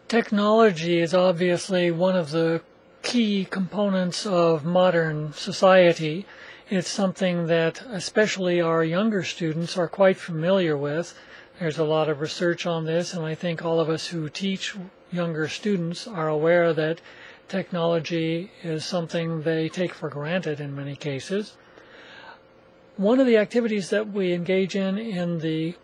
Technology is obviously one of the key components of modern society. It's something that especially our younger students are quite familiar with. There's a lot of research on this, and I think all of us who teach younger students are aware that technology is something they take for granted in many cases. One of the activities that we engage in the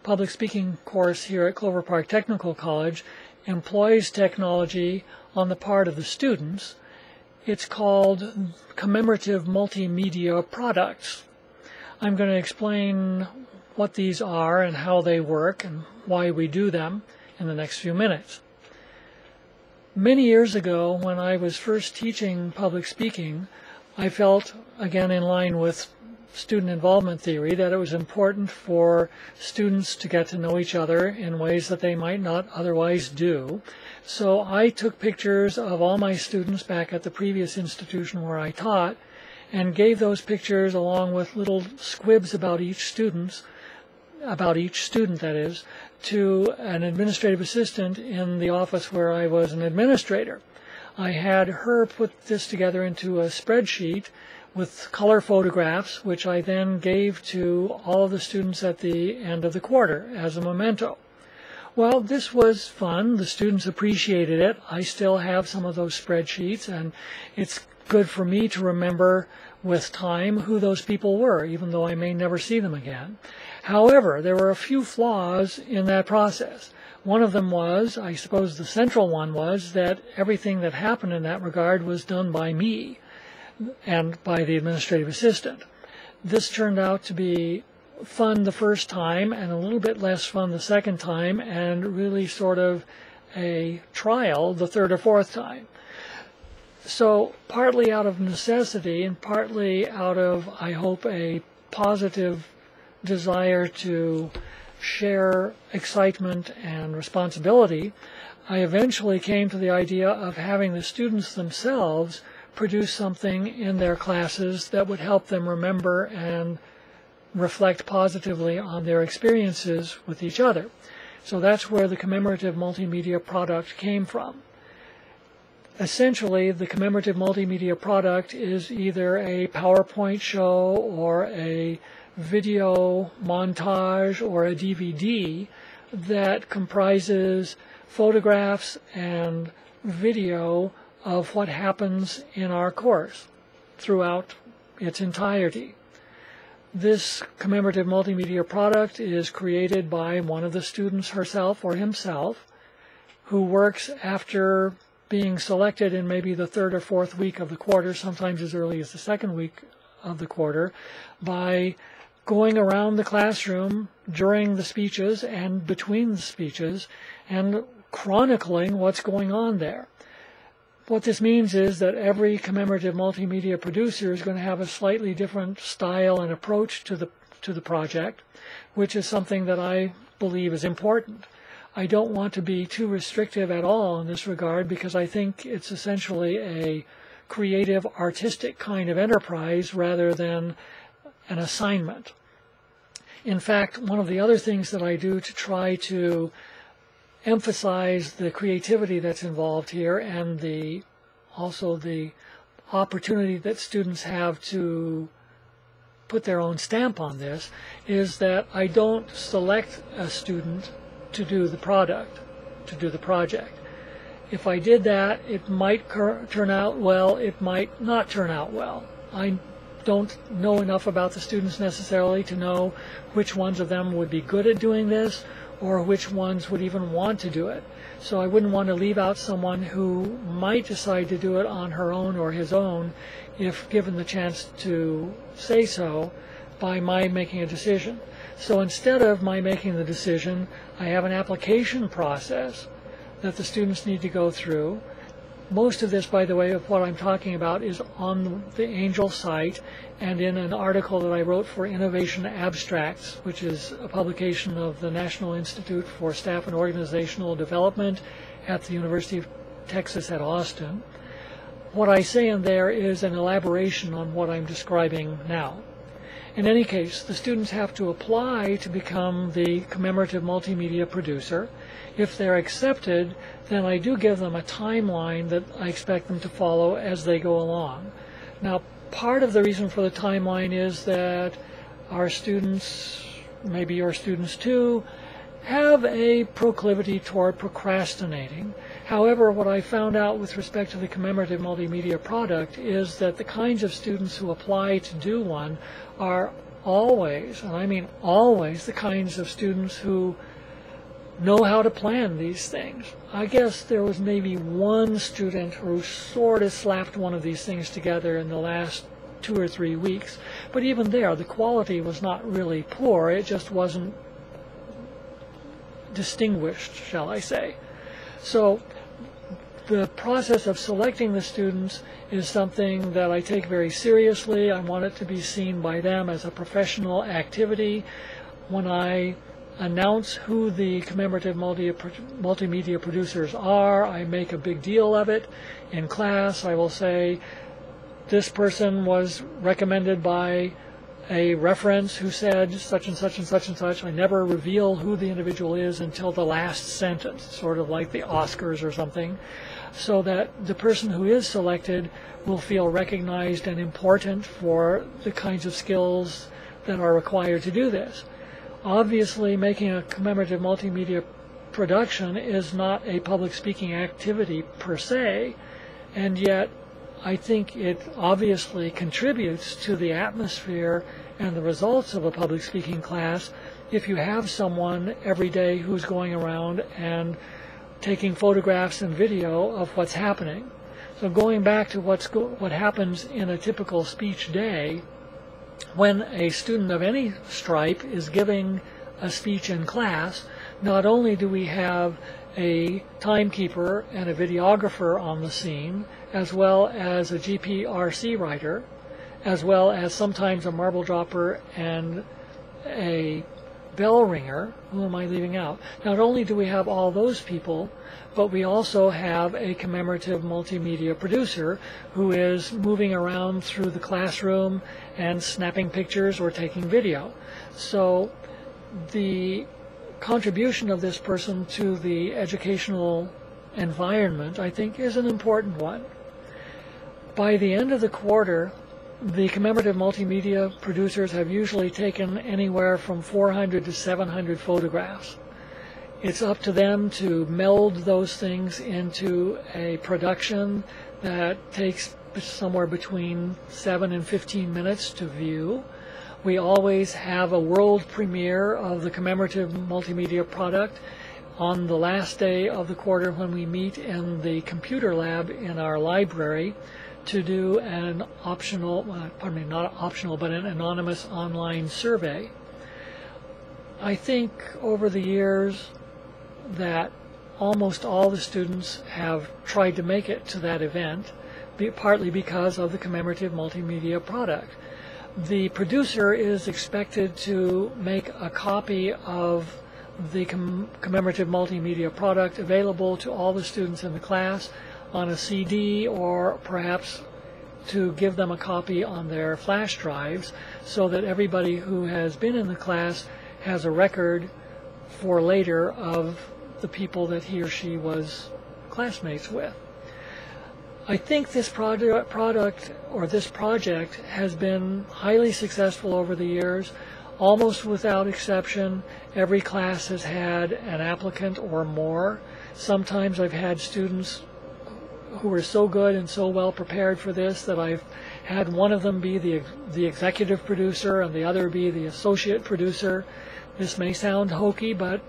public speaking course here at Clover Park Technical College employs technology on the part of the students. It's called Commemorative Multimedia Products. I'm going to explain what these are and how they work and why we do them in the next few minutes. Many years ago, when I was first teaching public speaking, I felt, again in line with student involvement theory, that it was important for students to get to know each other in ways that they might not otherwise do. So I took pictures of all my students back at the previous institution where I taught and gave those pictures along with little squibs about each student that is, to an administrative assistant in the office where I was an administrator. I had her put this together into a spreadsheet with color photographs, which I then gave to all of the students at the end of the quarter as a memento. Well, this was fun. The students appreciated it. I still have some of those spreadsheets, and it's good for me to remember with time who those people were, even though I may never see them again. However, there were a few flaws in that process. One of them was, I suppose the central one was, that everything that happened in that regard was done by me and by the administrative assistant. This turned out to be fun the first time and a little bit less fun the second time, and really sort of a trial the third or fourth time. So partly out of necessity and partly out of, I hope, a positive desire to share excitement and responsibility, I eventually came to the idea of having the students themselves produce something in their classes that would help them remember and reflect positively on their experiences with each other. So that's where the commemorative multimedia product came from. Essentially, the commemorative multimedia product is either a PowerPoint show or a video montage or a DVD that comprises photographs and video of what happens in our course throughout its entirety. This commemorative multimedia product is created by one of the students herself or himself, who works after being selected in maybe the third or fourth week of the quarter, sometimes as early as the second week of the quarter, by going around the classroom during the speeches and between the speeches and chronicling what's going on there. What this means is that every commemorative multimedia producer is going to have a slightly different style and approach to the project, which is something that I believe is important. I don't want to be too restrictive at all in this regard, because I think it's essentially a creative, artistic kind of enterprise rather than an assignment. In fact, one of the other things that I do to try to emphasize the creativity that's involved here and also the opportunity that students have to put their own stamp on this is that I don't select a student to do the project. If I did that, it might turn out well, it might not turn out well. I don't know enough about the students necessarily to know which ones of them would be good at doing this or which ones would even want to do it. So I wouldn't want to leave out someone who might decide to do it on her own or his own if given the chance to say so by my making a decision. So instead of my making the decision, I have an application process that the students need to go through. Most of this, by the way, of what I'm talking about is on the Angel site and in an article that I wrote for Innovation Abstracts, which is a publication of the National Institute for Staff and Organizational Development at the University of Texas at Austin. What I say in there is an elaboration on what I'm describing now. In any case, the students have to apply to become the commemorative multimedia producer. If they're accepted, then I do give them a timeline that I expect them to follow as they go along. Now, part of the reason for the timeline is that our students, maybe your students too, have a proclivity toward procrastinating. However, what I found out with respect to the commemorative multimedia product is that the kinds of students who apply to do one are always, and I mean always, the kinds of students who know how to plan these things. I guess there was maybe one student who sort of slapped one of these things together in the last 2 or 3 weeks, but even there the quality was not really poor, it just wasn't distinguished, shall I say. So the process of selecting the students is something that I take very seriously. I want it to be seen by them as a professional activity. When I announce who the commemorative multimedia producers are, I make a big deal of it. In class, I will say, this person was recommended by a reference who said such and such and such and such. I never reveal who the individual is until the last sentence, sort of like the Oscars or something, so that the person who is selected will feel recognized and important for the kinds of skills that are required to do this. Obviously, making a commemorative multimedia production is not a public speaking activity per se, and yet I think it obviously contributes to the atmosphere and the results of a public speaking class if you have someone every day who's going around and taking photographs and video of what's happening. So going back to what happens in a typical speech day, when a student of any stripe is giving a speech in class, not only do we have a timekeeper and a videographer on the scene, as well as a GPRC writer, as well as sometimes a marble dropper and a bell ringer. Who am I leaving out? Not only do we have all those people, but we also have a commemorative multimedia producer who is moving around through the classroom and snapping pictures or taking video. So the contribution of this person to the educational environment, I think, is an important one. By the end of the quarter, the commemorative multimedia producers have usually taken anywhere from 400 to 700 photographs. It's up to them to meld those things into a production that takes somewhere between 7 and 15 minutes to view. We always have a world premiere of the commemorative multimedia product on the last day of the quarter when we meet in the computer lab in our library to do an optional, not optional, but an anonymous online survey. I think over the years that almost all the students have tried to make it to that event, partly because of the commemorative multimedia product. The producer is expected to make a copy of the commemorative multimedia product available to all the students in the class on a CD, or perhaps to give them a copy on their flash drives so that everybody who has been in the class has a record for later of the people that he or she was classmates with. I think this project has been highly successful over the years. Almost without exception, every class has had an applicant or more. Sometimes I've had students who were so good and so well prepared for this that I've had one of them be the executive producer and the other be the associate producer. This may sound hokey, but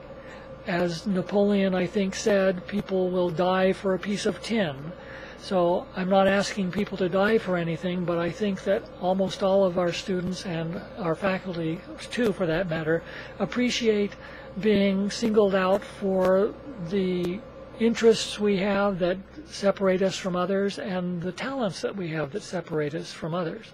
as Napoleon, I think, said, people will die for a piece of tin. So I'm not asking people to die for anything, but I think that almost all of our students, and our faculty too for that matter, appreciate being singled out for the interests we have that separate us from others and the talents that we have that separate us from others.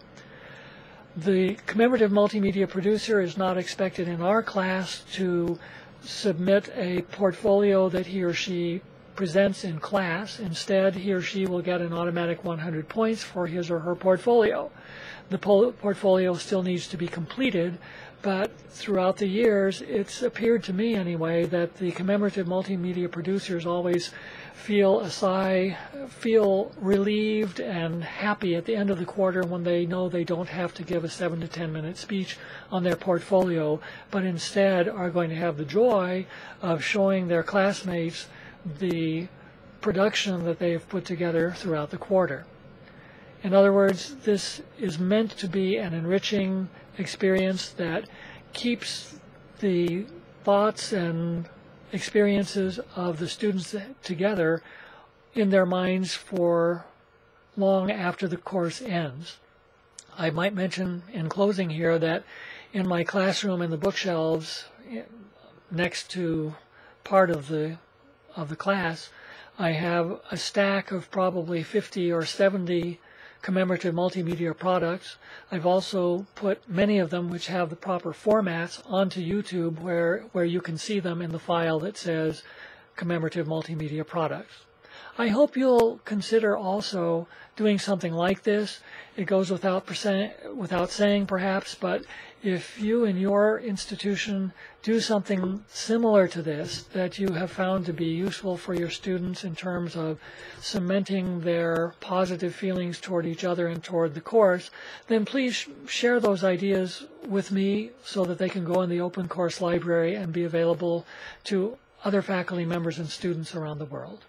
The commemorative multimedia producer is not expected in our class to submit a portfolio that he or she presents in class. Instead, he or she will get an automatic 100 points for his or her portfolio. The portfolio still needs to be completed, but throughout the years, it's appeared to me anyway that the commemorative multimedia producers always feel a sigh, feel relieved and happy at the end of the quarter when they know they don't have to give a 7 to 10 minute speech on their portfolio, but instead are going to have the joy of showing their classmates the production that they've put together throughout the quarter. In other words, this is meant to be an enriching experience that keeps the thoughts and experiences of the students together in their minds for long after the course ends. I might mention in closing here that in my classroom in the bookshelves next to part of the class, I have a stack of probably 50 or 70 commemorative multimedia products. I've also put many of them, which have the proper formats, onto YouTube where you can see them in the file that says commemorative multimedia products. I hope you'll consider also doing something like this. It goes without saying perhaps, but if you in your institution do something similar to this that you have found to be useful for your students in terms of cementing their positive feelings toward each other and toward the course, then please share those ideas with me so that they can go in the open course library and be available to other faculty members and students around the world.